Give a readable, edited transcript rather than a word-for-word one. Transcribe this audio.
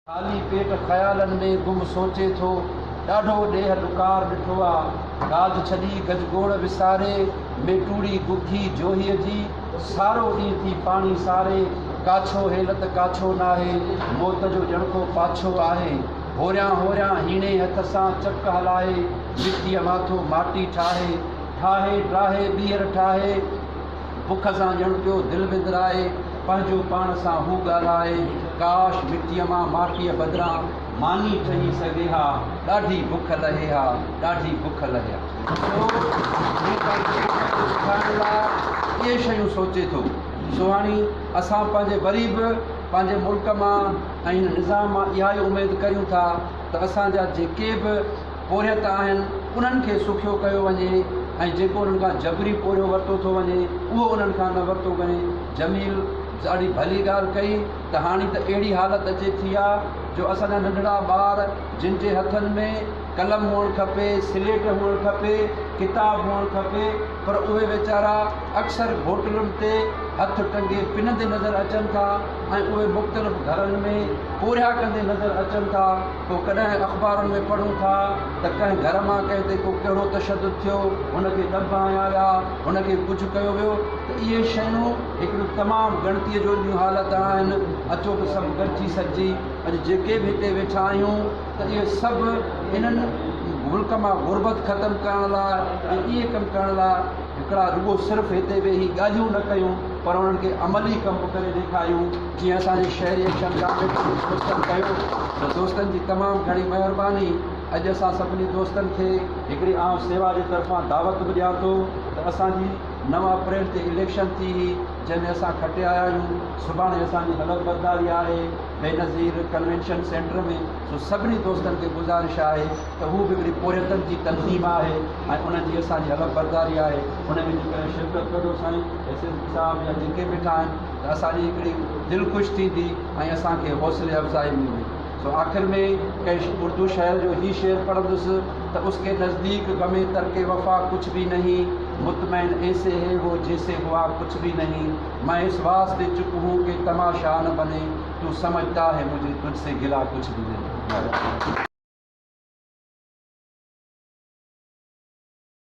खाली पेट ख़यालनि में गुम सोचे थो, ॾाढो ॾेह ॾुकार ॾिठो आहे। गाज छॾी गजगोड़ विसारे, मेटूड़ी गुखी जोहीअ जी, सारो ॾींहुं थी पाणी सारे। काछो हेलत काछो नाहे, मौत जो ॼणको पाछो आहे। होरियां होरियां हीणे हथ सां चक हलाए, मिटीअ माथो माटी ठाहे। ठाहे ठाहे ॿीहर ठाहे, बुख सां ॼण पियो दिलि विंदराए। पंहिंजो पाण सां हू ॻाल्हाए, काश मिटीअ मां माटीअ बदिरां मानी ठही सघे हा। ॾाढी बुख लहे हा, ॾाढी बुख लहे हा। इहे शयूं सोचे थो। सो हाणे असां पंहिंजे वरी बि पंहिंजे मुल्क मां ऐं हिन निज़ाम मां इहा ई उमेदु करियूं था त असांजा जेके बि पोरियत आहिनि उन्हनि खे सुखियो कयो वञे, ऐं जेको उन्हनि खां जबरी पोरियो वरितो थो वञे उहो उन्हनि खां न वरितो वञे। जमील ॾाढी भली ॻाल्हि कई त हाणे त अहिड़ी हालति अचे थी आहे जो असांजा नंढड़ा ॿार जिन जे हथनि में कलम हुअणु खपे, स्लेट हुअणु खपे, किताब हुअणु खपे, पर उहे वीचारा अक्सर होटलुनि ते हथ टंगे पिनंदे नज़र अचनि था, ऐं उहे मुख़्तलिफ़ घरनि में पोरिया कंदे नज़र अचनि था। पोइ कॾहिं अख़बारुनि में पढ़ूं था त कंहिं घर मां कंहिं ते को कहिड़ो तशदुद थियो, हुनखे ॾब हयां विया, हुनखे कुझु कयो वियो। त इहे शयूं हिकिड़ियूं तमामु गणतीअ जो ॿियूं हालत आहिनि। अचो त सभु गॾिजी सघिजी अॼु जेके बि हिते वेठा आहियूं त इहे सभु इन्हनि मुल्क मां गुरबत ख़तमु करण लाइ ऐं इहे कमु करण लाइ हिकिड़ा रुॻो सिर्फ़ु हिते वेही ॻाल्हियूं न कयूं, पर उन्हनि खे अमली कमु करे ॾेखारियूं। जीअं असांजे शहरी एक्शन कमेटी दोस्तनि कयो त दोस्तनि जी तमामु घणी महिरबानी। अॼु असां सभिनी दोस्तनि खे हिकिड़ी आम सेवा जे तरफ़ां दावत बि ॾियां थो त असांजी 9 अप्रैल ते इलेक्शन थी हुई, जंहिंमें असां खटे आया आहियूं। सुभाणे असांजी हलफ़ बरदारी आहे बेनज़ीर कन्वेंशन सेंटर में। सो सभिनी दोस्तनि खे गुज़ारिश आहे त हू बि हिकिड़ी पोरियतनि जी तनज़ीम आहे ऐं उन्हनि जी असांजी हलफ़ बरदारी आहे, उन में जेकॾहिं शिरकत कयो साईं एसएसपी साहिबु या जेके वेठा आहिनि त असांजी हिकिड़ी दिलि ख़ुशि थींदी ऐं असांखे हौसले अफ़ज़ाई मिलंदी। तो आख़िर में कंहिं उर्दू शायर जो ही शेर पढ़ंदुसि त उसके नज़दीक गमे तरके वफ़ा कुछ भी नहीं, मुतमैन ऐसे है वो जैसे हुआ कुछ भी नहीं। मैं इस वास्ते चुप हूँ कि तमाशा न बने, तू समझता है मुझे तुझसे गिला कुछ भी नहीं।